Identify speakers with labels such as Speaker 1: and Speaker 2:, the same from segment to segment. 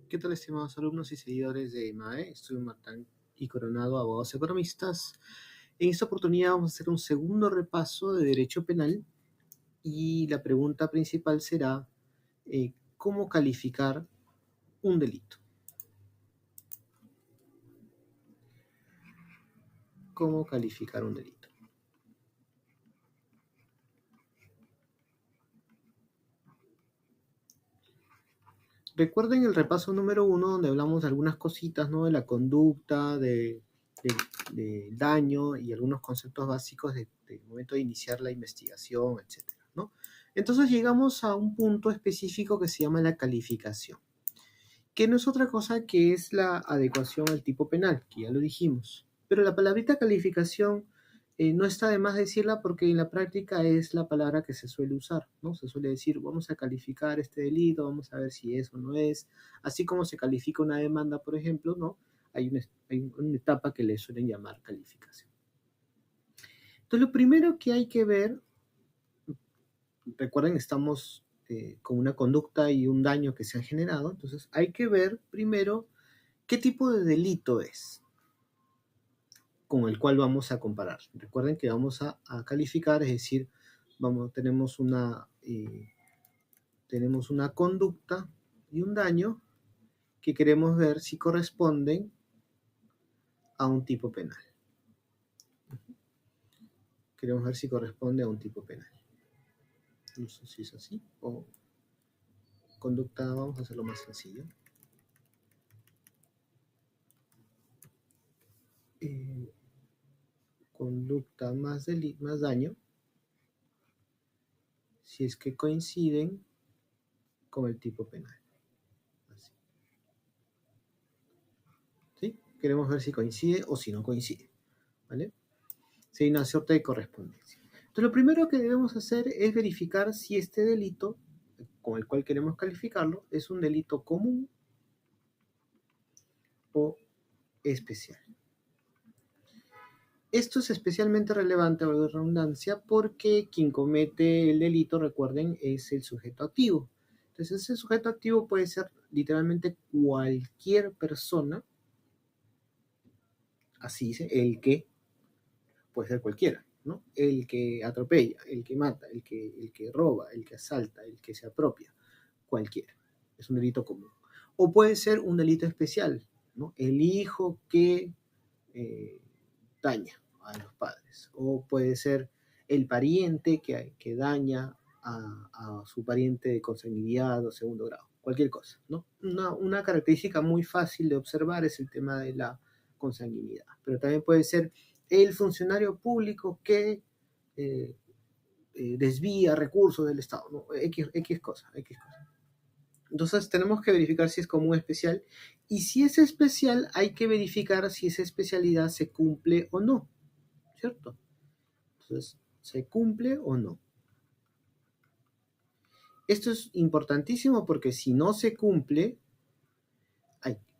Speaker 1: ¿Qué tal, estimados alumnos y seguidores de MAE? Soy Martán y Coronado, abogados economistas. En esta oportunidad vamos a hacer un segundo repaso de derecho penal y la pregunta principal será ¿cómo calificar un delito? ¿Cómo calificar un delito? Recuerden el repaso número 1 donde hablamos de algunas cositas, ¿no? De la conducta, de daño y algunos conceptos básicos del momento de iniciar la investigación, etcétera, ¿no? Entonces llegamos a un punto específico que se llama la calificación, que no es otra cosa que es la adecuación al tipo penal, que ya lo dijimos. Pero la palabrita calificación no está de más decirla porque en la práctica es la palabra que se suele usar, ¿no? Se suele decir, vamos a calificar este delito, vamos a ver si es o no es. Así como se califica una demanda, por ejemplo, ¿no? Hay una etapa que le suelen llamar calificación. Entonces, lo primero que hay que ver, recuerden, estamos con una conducta y un daño que se ha generado, entonces hay que ver primero qué tipo de delito es con el cual vamos a comparar. Recuerden que vamos a calificar, es decir, tenemos una conducta y un daño que queremos ver si corresponden a un tipo penal. Queremos ver si corresponde a un tipo penal. No sé si es así o conducta, vamos a hacerlo más sencillo. Conducta más daño, si es que coinciden con el tipo penal. Así. ¿Sí? Queremos ver si coincide o si no coincide, ¿vale? Si hay una suerte de correspondencia. Entonces, lo primero que debemos hacer es verificar si este delito con el cual queremos calificarlo es un delito común o especial. Esto es especialmente relevante, valga la redundancia, porque quien comete el delito, recuerden, es el sujeto activo. Entonces, ese sujeto activo puede ser literalmente cualquier persona, así dice, el que, puede ser cualquiera, ¿no? El que atropella, el que mata, el que roba, el que asalta, el que se apropia, cualquiera. Es un delito común. O puede ser un delito especial, ¿no? El hijo que daña a los padres. O puede ser el pariente que daña a su pariente de consanguinidad o segundo grado. Cualquier cosa, ¿no? Una característica muy fácil de observar es el tema de la consanguinidad. Pero también puede ser el funcionario público que desvía recursos del Estado, ¿no? X cosa. Entonces tenemos que verificar si es común o especial, y si es especial hay que verificar si esa especialidad se cumple o no, ¿cierto? Entonces, ¿se cumple o no? Esto es importantísimo porque si no se cumple,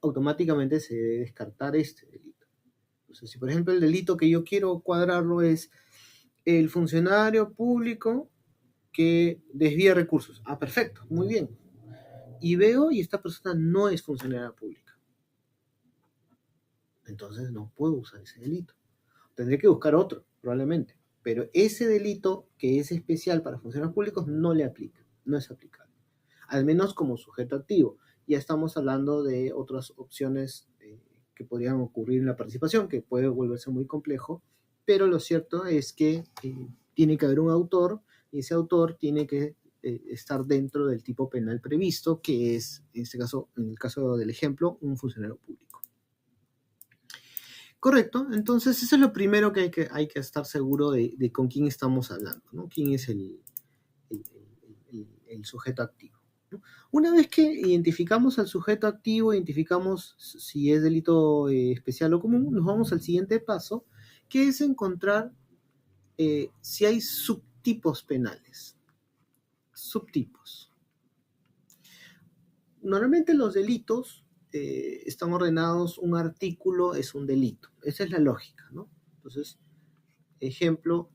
Speaker 1: automáticamente se debe descartar este delito. Entonces, si por ejemplo el delito que yo quiero cuadrarlo es el funcionario público que desvía recursos. Ah, perfecto, muy bien. Y veo y esta persona no es funcionaria pública. Entonces no puedo usar ese delito. Tendré que buscar otro, probablemente. Pero ese delito que es especial para funcionarios públicos no le aplica, no es aplicable. Al menos como sujeto activo. Ya estamos hablando de otras opciones que podrían ocurrir en la participación, que puede volverse muy complejo, pero lo cierto es que tiene que haber un autor y ese autor tiene que estar dentro del tipo penal previsto, que es, en este caso, en el caso del ejemplo, un funcionario público. Correcto, entonces eso es lo primero que hay que estar seguro de con quién estamos hablando, ¿no? Quién es el sujeto activo, ¿no? Una vez que identificamos al sujeto activo, identificamos si es delito especial o común, nos vamos al siguiente paso, que es encontrar si hay subtipos penales. Subtipos. Normalmente los delitos están ordenados, un artículo es un delito. Esa es la lógica, ¿no? Entonces, ejemplo,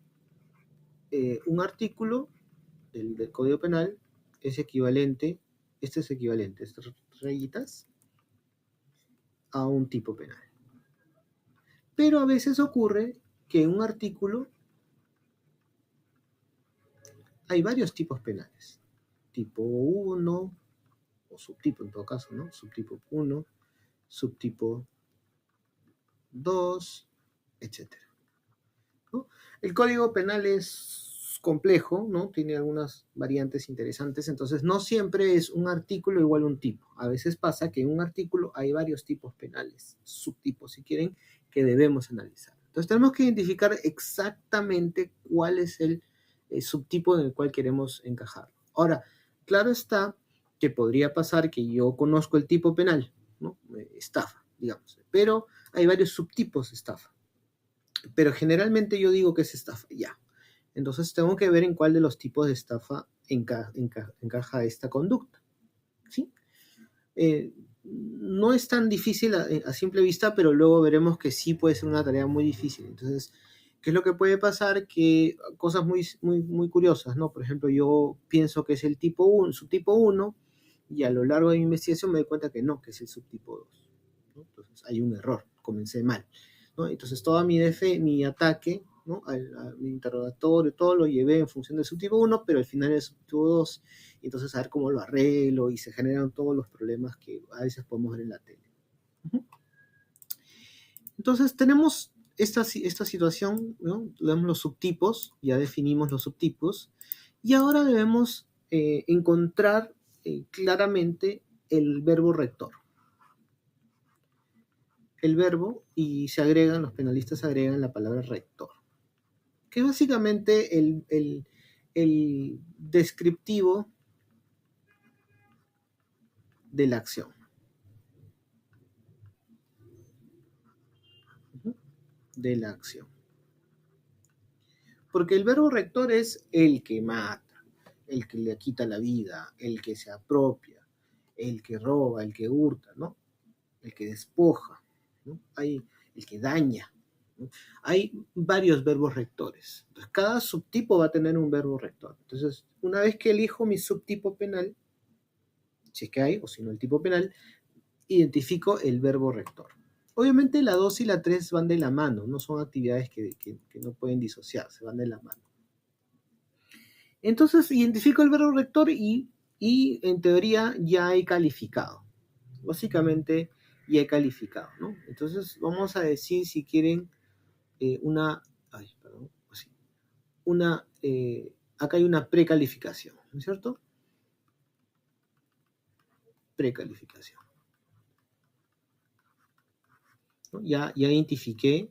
Speaker 1: un artículo del Código Penal es equivalente, estas rayitas, a un tipo penal. Pero a veces ocurre que en un artículo hay varios tipos penales. Tipo 1, o subtipo en todo caso, ¿no? Subtipo 1, subtipo 2, etcétera, ¿no? El Código Penal es complejo, ¿no? Tiene algunas variantes interesantes, entonces no siempre es un artículo igual a un tipo. A veces pasa que en un artículo hay varios tipos penales, subtipos si quieren, que debemos analizar. Entonces tenemos que identificar exactamente cuál es el subtipo en el cual queremos encajar. Ahora, claro está que podría pasar que yo conozco el tipo penal, ¿no? Estafa, digamos, pero hay varios subtipos de estafa. Pero generalmente yo digo que es estafa, ya. Entonces tengo que ver en cuál de los tipos de estafa encaja esta conducta, ¿sí? No es tan difícil a simple vista, pero luego veremos que sí puede ser una tarea muy difícil. Entonces, ¿qué es lo que puede pasar? Que cosas muy curiosas, ¿no? Por ejemplo, yo pienso que es el tipo 1, subtipo 1, y a lo largo de mi investigación me doy cuenta que no, que es el subtipo 2, ¿no? Entonces hay un error, comencé mal, ¿no? Entonces todo mi ataque, ¿no? Mi interrogatorio, todo lo llevé en función del subtipo 1, pero al final es subtipo 2, entonces a ver cómo lo arreglo, y se generan todos los problemas que a veces podemos ver en la tele. Entonces tenemos esta situación, ¿no? Vemos los subtipos, ya definimos los subtipos, y ahora debemos encontrar claramente el verbo rector. El verbo, y los penalistas agregan la palabra rector, que es básicamente el descriptivo de la acción. De la acción. Porque el verbo rector es el que mata, el que le quita la vida, el que se apropia, el que roba, el que hurta, ¿no? El que despoja, ¿no? Hay el que daña, ¿no? Hay varios verbos rectores. Entonces, cada subtipo va a tener un verbo rector. Entonces, una vez que elijo mi subtipo penal, si es que hay, o si no el tipo penal, identifico el verbo rector. Obviamente la 2 y la 3 van de la mano, no son actividades que no pueden disociarse, van de la mano. Entonces identifico el verbo rector y en teoría ya he calificado. Básicamente ya he calificado, ¿no? Entonces vamos a decir, si quieren, acá hay una precalificación, ¿no es cierto? Precalificación. ¿No? Ya identifiqué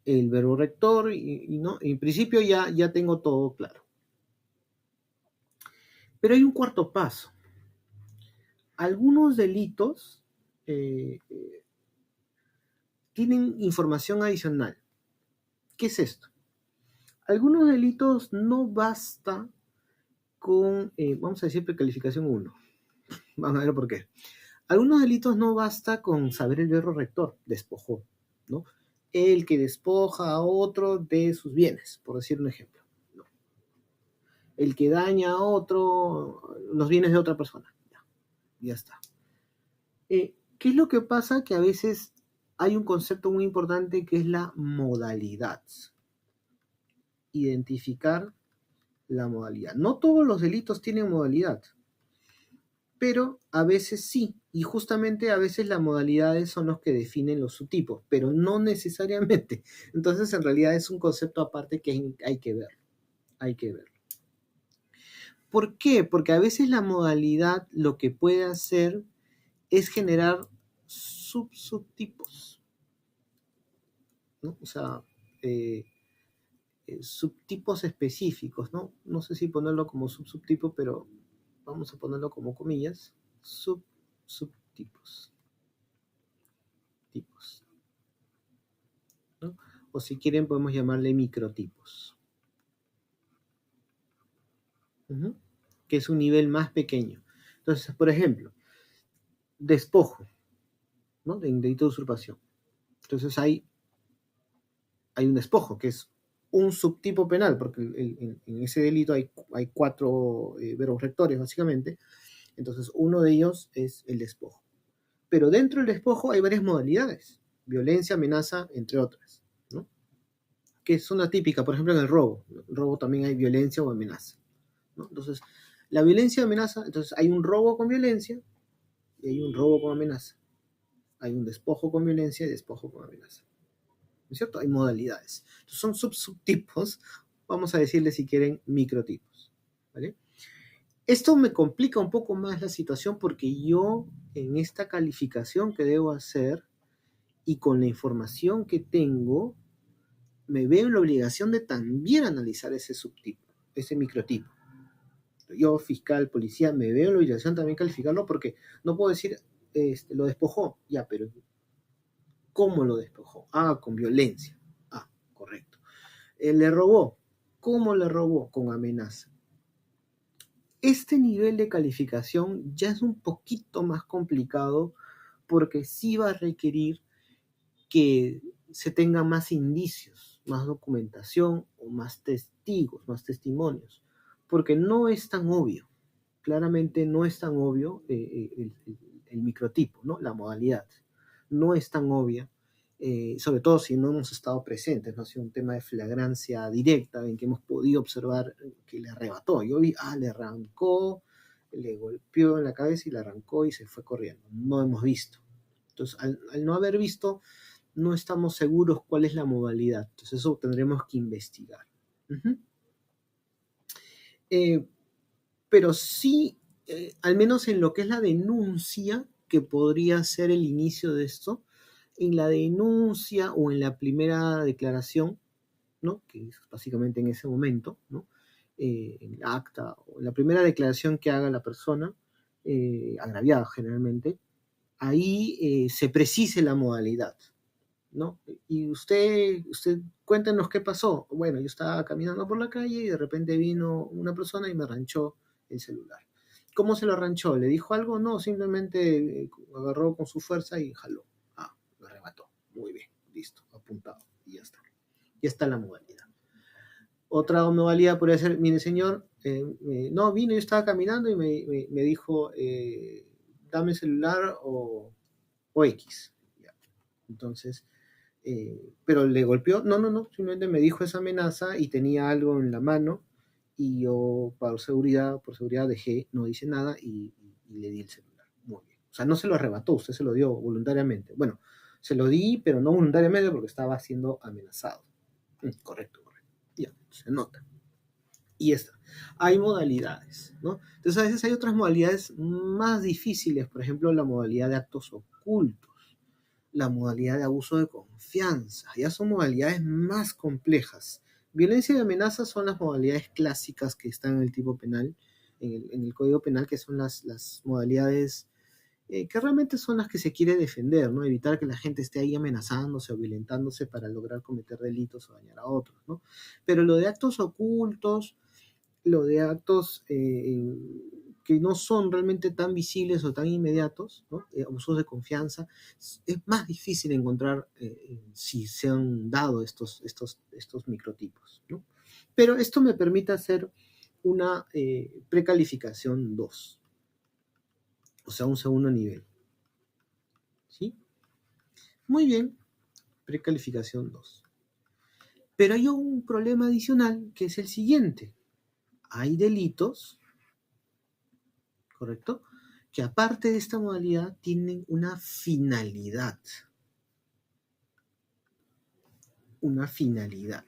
Speaker 1: el verbo rector ¿no? En principio ya tengo todo claro. Pero hay un cuarto paso. Algunos delitos tienen información adicional. ¿Qué es esto? Algunos delitos no basta con, vamos a decir, precalificación 1. Vamos a ver por qué. Algunos delitos no basta con saber el verbo rector, despojó, ¿no? El que despoja a otro de sus bienes, por decir un ejemplo. ¿No? El que daña a otro, los bienes de otra persona. Ya está. ¿Qué es lo que pasa? Que a veces hay un concepto muy importante que es la modalidad. Identificar la modalidad. No todos los delitos tienen modalidad, pero a veces sí, y justamente a veces las modalidades son los que definen los subtipos, pero no necesariamente. Entonces, en realidad es un concepto aparte que hay que ver. Hay que ver. ¿Por qué? Porque a veces la modalidad lo que puede hacer es generar subtipos, ¿no? O sea, subtipos específicos, ¿no? No sé si ponerlo como subtipo, pero vamos a ponerlo como comillas, subtipos. Tipos, ¿no? O si quieren podemos llamarle microtipos, que es un nivel más pequeño. Entonces, por ejemplo, despojo, ¿no? De delito de usurpación. Entonces hay un despojo, que es un subtipo penal, porque en ese delito hay 4 verbos rectores, básicamente. Entonces, uno de ellos es el despojo. Pero dentro del despojo hay varias modalidades, violencia, amenaza, entre otras, ¿no? Que es una típica, por ejemplo, en el robo. En el robo también hay violencia o amenaza, ¿no? Entonces, la violencia amenaza, entonces hay un robo con violencia y hay un robo con amenaza. Hay un despojo con violencia y despojo con amenaza. ¿No es cierto? Hay modalidades. Entonces, son subtipos, vamos a decirle si quieren microtipos, ¿vale? Esto me complica un poco más la situación porque yo en esta calificación que debo hacer y con la información que tengo, me veo en la obligación de también analizar ese subtipo, ese microtipo. Yo, fiscal, policía, me veo en la obligación también calificarlo porque no puedo decir, lo despojó, ya, pero ¿cómo lo despojó? Ah, con violencia. Ah, correcto. Le robó. ¿Cómo le robó? Con amenaza. Este nivel de calificación ya es un poquito más complicado porque sí va a requerir que se tengan más indicios, más documentación o más testigos, más testimonios, porque no es tan obvio, claramente no es tan obvio el microtipo, ¿no? La modalidad, no es tan obvia, sobre todo si no hemos estado presentes, no ha sido un tema de flagrancia directa en que hemos podido observar que le arrebató. Yo vi, le arrancó, le golpeó en la cabeza y le arrancó y se fue corriendo. No hemos visto. Entonces, al no haber visto, no estamos seguros cuál es la modalidad. Entonces, eso tendremos que investigar. Pero sí, al menos en lo que es la denuncia, que podría ser el inicio de esto, en la denuncia o en la primera declaración, ¿no? Que es básicamente en ese momento, ¿no? En el acta o en la primera declaración que haga la persona, agraviada generalmente, ahí se precise la modalidad, ¿no? Y usted cuéntenos qué pasó. Bueno, yo estaba caminando por la calle y de repente vino una persona y me arranchó el celular. ¿Cómo se lo arranchó? ¿Le dijo algo? No, simplemente agarró con su fuerza y jaló. Lo arrebató. Muy bien, listo, apuntado. Y ya está. Ya está la modalidad. Otra modalidad podría ser, mire señor, no, vino, yo estaba caminando y me dijo, dame el celular o X. Ya. Entonces, pero le golpeó, no, simplemente me dijo esa amenaza y tenía algo en la mano y yo por seguridad dejé, no hice nada y le di el celular. Muy bien. O sea, no se lo arrebató, usted se lo dio voluntariamente. Bueno, se lo di, pero no voluntariamente porque estaba siendo amenazado. Correcto. Ya, se nota. Y esta. Hay modalidades, ¿no? Entonces a veces hay otras modalidades más difíciles, por ejemplo, la modalidad de actos ocultos, la modalidad de abuso de confianza, ya son modalidades más complejas. Violencia y amenaza son las modalidades clásicas que están en el tipo penal, en el Código Penal, que son las modalidades que realmente son las que se quiere defender, ¿no? Evitar que la gente esté ahí amenazándose o violentándose para lograr cometer delitos o dañar a otros, ¿no? Pero lo de actos ocultos, lo de actos que no son realmente tan visibles o tan inmediatos, ¿no? Abusos de confianza, es más difícil encontrar si se han dado estos microtipos, ¿no? Pero esto me permite hacer una precalificación 2, o sea, un segundo nivel. ¿Sí? Muy bien, precalificación 2. Pero hay un problema adicional que es el siguiente. Hay delitos, ¿correcto?, que aparte de esta modalidad tienen una finalidad. Una finalidad.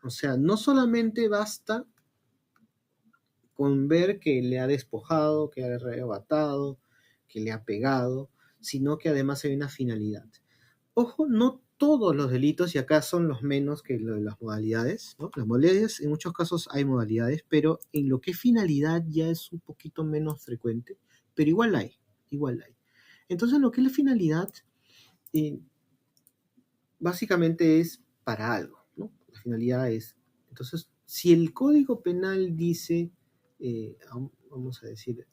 Speaker 1: O sea, no solamente basta con ver que le ha despojado, que ha arrebatado, que le ha pegado, sino que además hay una finalidad. Ojo, no todos los delitos, y acá son los menos que lo de las modalidades, ¿no? Las modalidades, en muchos casos hay modalidades, pero en lo que es finalidad ya es un poquito menos frecuente, pero igual hay, igual hay. Entonces, lo que es la finalidad, básicamente es para algo, ¿no? La finalidad es, entonces, si el Código Penal dice, vamos a decir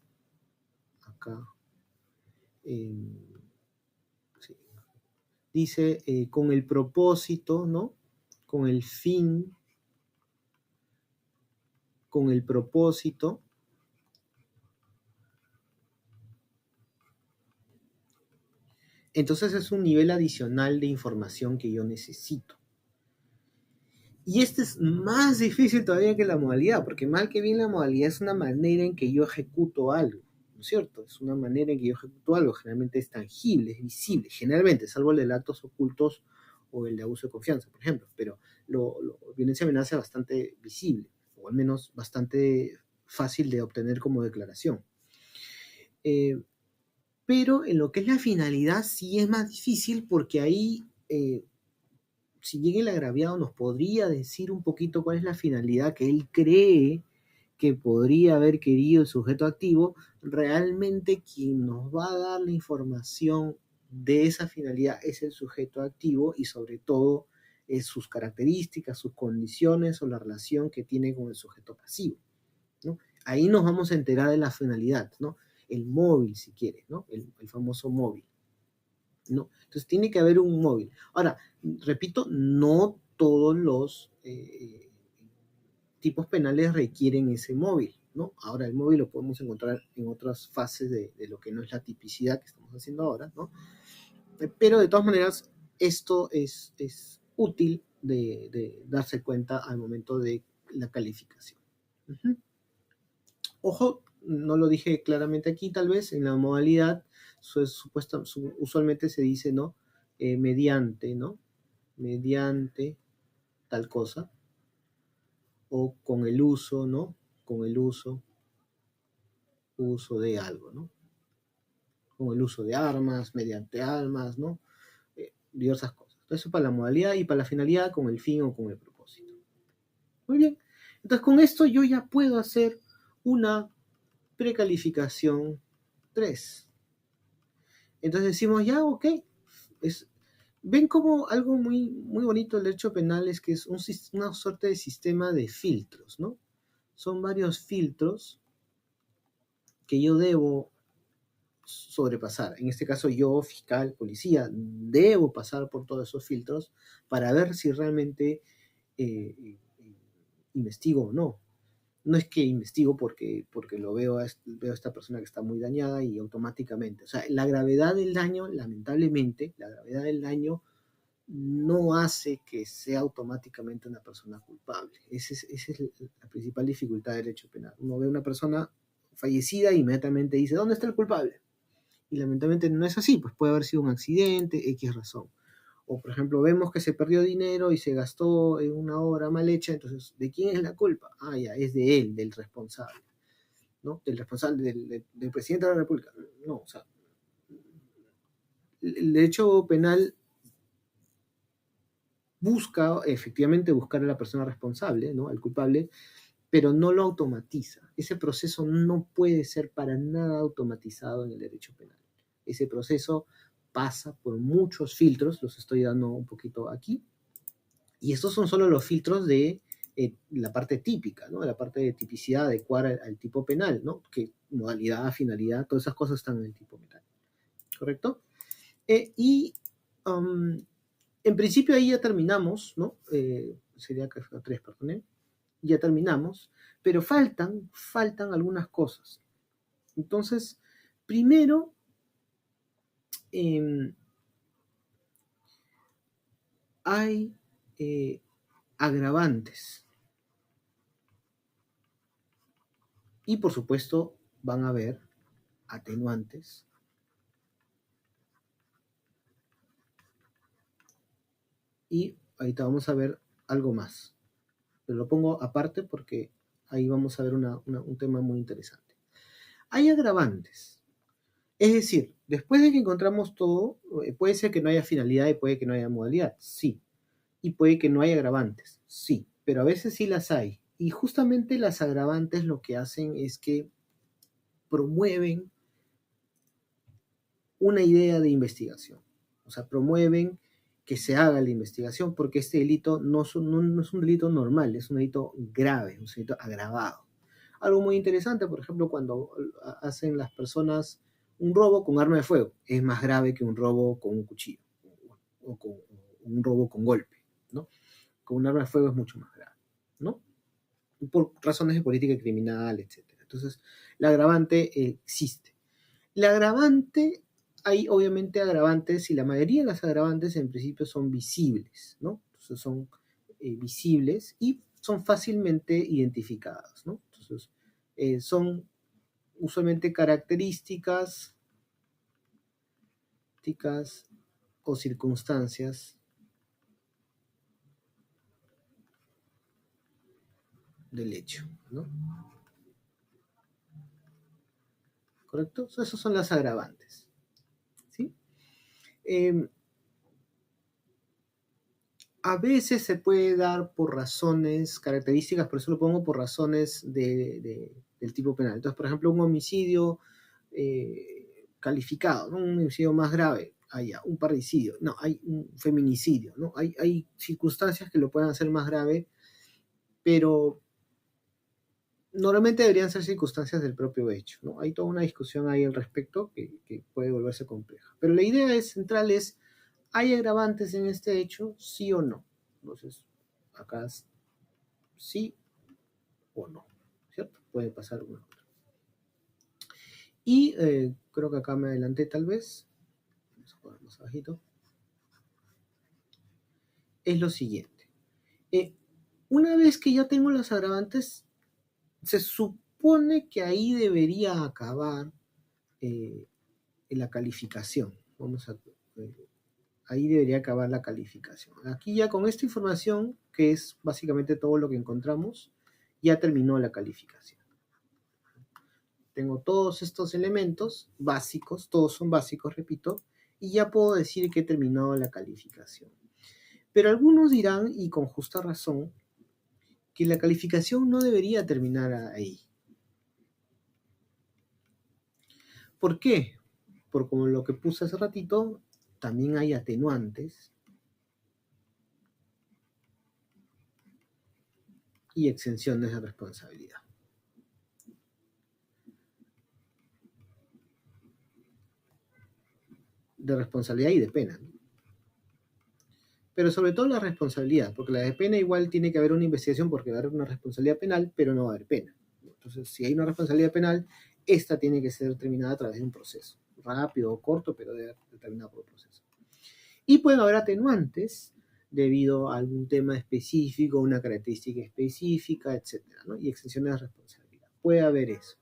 Speaker 1: acá, sí, dice con el propósito, ¿no? Con el fin con el propósito entonces es un nivel adicional de información que yo necesito. Y este es más difícil todavía que la modalidad, porque mal que bien la modalidad es una manera en que yo ejecuto algo, ¿no es cierto? Es una manera en que yo ejecuto algo, generalmente es tangible, es visible, generalmente, salvo el de actos ocultos o el de abuso de confianza, por ejemplo, pero violencia amenaza es bastante visible, o al menos bastante fácil de obtener como declaración. Pero en lo que es la finalidad sí es más difícil porque ahí si bien el agraviado nos podría decir un poquito cuál es la finalidad que él cree que podría haber querido el sujeto activo, realmente quien nos va a dar la información de esa finalidad es el sujeto activo y sobre todo es sus características, sus condiciones o la relación que tiene con el sujeto pasivo, ¿no? Ahí nos vamos a enterar de la finalidad, ¿no? El móvil, si quieres, ¿no? El famoso móvil. ¿No? Entonces tiene que haber un móvil. Ahora, repito, no todos los tipos penales requieren ese móvil, ¿no? Ahora el móvil lo podemos encontrar en otras fases de lo que no es la tipicidad que estamos haciendo ahora, ¿no? Pero de todas maneras, esto es útil de darse cuenta al momento de la calificación. Ojo, no lo dije claramente aquí, tal vez, en la modalidad, usualmente se dice, ¿no? Mediante, ¿no? Mediante tal cosa, o con el uso, ¿no? Con el uso de algo, ¿no? Con el uso de armas, mediante armas, ¿no? Diversas cosas. Entonces, eso para la modalidad y para la finalidad, con el fin o con el propósito. Muy bien. Entonces, con esto yo ya puedo hacer una precalificación 3. Entonces decimos, ya, ok, ven como algo muy, muy bonito el derecho penal es que es una suerte de sistema de filtros, ¿no? Son varios filtros que yo debo sobrepasar. En este caso yo, fiscal, policía, debo pasar por todos esos filtros para ver si realmente investigo o no. No es que investigo porque veo a esta persona que está muy dañada y automáticamente. O sea, la gravedad del daño, lamentablemente, la gravedad del daño no hace que sea automáticamente una persona culpable. Esa es la principal dificultad del derecho penal. Uno ve a una persona fallecida e inmediatamente dice, ¿dónde está el culpable? Y lamentablemente no es así, pues puede haber sido un accidente, X razón. O, por ejemplo, vemos que se perdió dinero y se gastó en una obra mal hecha, entonces, ¿de quién es la culpa? Ah, ya, es de él, del responsable, ¿no? Del responsable, del presidente de la República. No, o sea, el derecho penal busca, efectivamente, buscar a la persona responsable, ¿no? Al culpable, pero no lo automatiza. Ese proceso no puede ser para nada automatizado en el derecho penal. Ese proceso pasa por muchos filtros, los estoy dando un poquito aquí, y estos son solo los filtros de la parte típica, ¿no? La parte de tipicidad adecuada al tipo penal, ¿no? Que modalidad, finalidad, todas esas cosas están en el tipo penal, ¿correcto? Y en principio ahí ya terminamos, ¿no? Sería que 3, perdón, ya terminamos, pero faltan algunas cosas. Entonces, primero, hay agravantes. Y por supuesto, van a haber atenuantes. Y ahorita vamos a ver algo más. Pero lo pongo aparte porque ahí vamos a ver un tema muy interesante. Hay agravantes. Es decir, después de que encontramos todo, puede ser que no haya finalidad y puede que no haya modalidad, sí. Y puede que no haya agravantes, sí. Pero a veces sí las hay. Y justamente las agravantes lo que hacen es que promueven una idea de investigación. O sea, promueven que se haga la investigación porque este delito no es un delito normal, es un delito grave, un delito agravado. Algo muy interesante, por ejemplo, cuando hacen las personas un robo con arma de fuego, es más grave que un robo con un cuchillo o con un robo con golpe, ¿no? Con un arma de fuego es mucho más grave, ¿no? por razones de política criminal, etc. Entonces, la agravante existe. La agravante, hay obviamente agravantes y la mayoría de las agravantes en principio son visibles, ¿no? Entonces son visibles y son fácilmente identificadas, ¿no? Entonces, son usualmente características o circunstancias del hecho, ¿no? ¿Correcto? Esas son las agravantes, ¿sí? A veces se puede dar por razones características, por eso lo pongo por razones del tipo penal. Entonces, por ejemplo, un homicidio calificado, ¿no? Un homicidio más grave, hay un parricidio, no, hay un feminicidio, ¿no? Hay circunstancias que lo pueden hacer más grave, pero normalmente deberían ser circunstancias del propio hecho, ¿no? Hay toda una discusión ahí al respecto que puede volverse compleja. Pero la idea central es, ¿hay agravantes en este hecho? ¿Sí o no? Entonces, acá es sí o no, ¿cierto? Puede pasar una otra. Y creo que acá me adelanté tal vez. Vamos a poner más abajito. Es lo siguiente. Una vez que ya tengo los agravantes, se supone que ahí debería acabar la calificación. Ahí debería acabar la calificación. Aquí ya con esta información, que es básicamente todo lo que encontramos, ya terminó la calificación. Tengo todos estos elementos básicos, todos son básicos, repito, y ya puedo decir que he terminado la calificación. Pero algunos dirán, y con justa razón, que la calificación no debería terminar ahí. ¿Por qué? Por como lo que puse hace ratito, también hay atenuantes y exenciones de responsabilidad. De responsabilidad y de pena, ¿no? Pero sobre todo la responsabilidad, porque la de pena igual tiene que haber una investigación porque va a haber una responsabilidad penal, pero no va a haber pena. Entonces, si hay una responsabilidad penal, esta tiene que ser terminada a través de un proceso, rápido o corto, pero debe ser determinado por un proceso. Y pueden haber atenuantes debido a algún tema específico, una característica específica, etcétera, ¿no? Y exenciones de responsabilidad. Puede haber eso.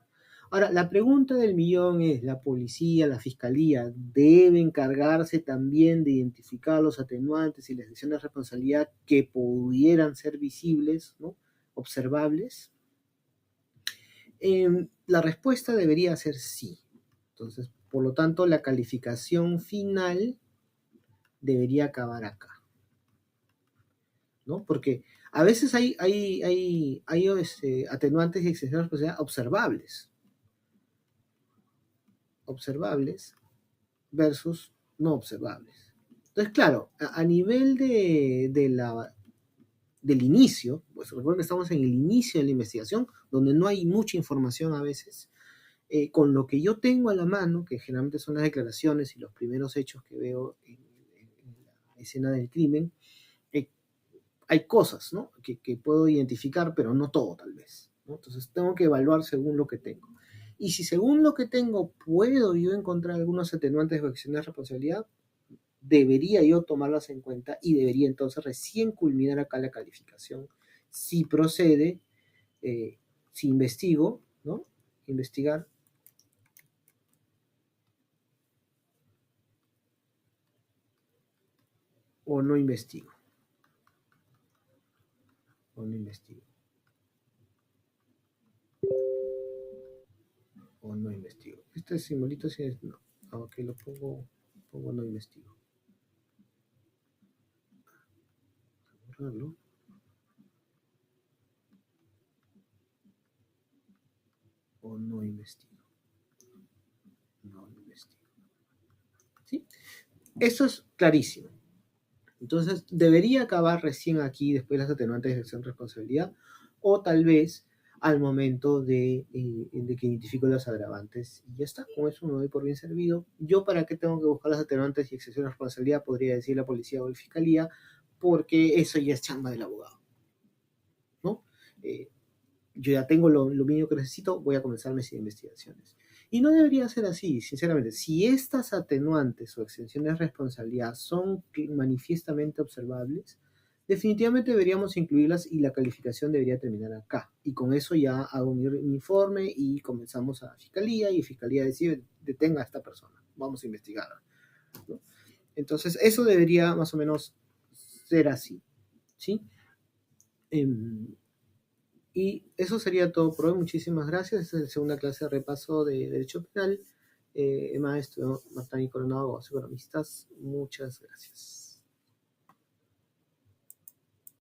Speaker 1: Ahora, la pregunta del millón es, ¿la policía, la fiscalía debe encargarse también de identificar los atenuantes y las exenciones de responsabilidad que pudieran ser visibles, ¿no? Observables? La respuesta debería ser sí. Entonces, por lo tanto, la calificación final debería acabar acá, ¿no? Porque a veces hay atenuantes y exenciones de responsabilidad observables versus no observables. Entonces, claro, a nivel del inicio, pues recuerden que estamos en el inicio de la investigación, donde no hay mucha información a veces, con lo que yo tengo a la mano, que generalmente son las declaraciones y los primeros hechos que veo en la escena del crimen, hay cosas, ¿no? que puedo identificar, pero no todo tal vez, ¿no? Entonces tengo que evaluar según lo que tengo. Y si según lo que tengo puedo yo encontrar algunos atenuantes o acciones de responsabilidad, debería yo tomarlas en cuenta y debería entonces recién culminar acá la calificación. Si procede, si investigo, ¿no? Investigar o no investigo. O no investigo. O no investigo. Este simbolito sí es no. Ok, lo pongo no investigo. Borrarlo. O no investigo. No investigo. ¿Sí? Eso es clarísimo. Entonces, debería acabar recién aquí, después de las atenuantes de exención de responsabilidad, o tal vez al momento de que identifico los agravantes. Y ya está, con eso me doy por bien servido. Yo, ¿para qué tengo que buscar las atenuantes y exención de responsabilidad? Podría decir la policía o la fiscalía, porque eso ya es chamba del abogado, ¿no? yo ya tengo lo mínimo que necesito, voy a comenzar mis investigaciones. Y no debería ser así, sinceramente. Si estas atenuantes o exenciones de responsabilidad son manifiestamente observables, definitivamente deberíamos incluirlas y la calificación debería terminar acá. Y con eso ya hago mi informe y comenzamos a Fiscalía y Fiscalía decide, detenga a esta persona, vamos a investigar, ¿no? Entonces, eso debería más o menos ser así, ¿sí? Y eso sería todo por hoy. Muchísimas gracias. Esta es la segunda clase de repaso de Derecho Penal. Maestro Martani Coronado, economistas, muchas gracias.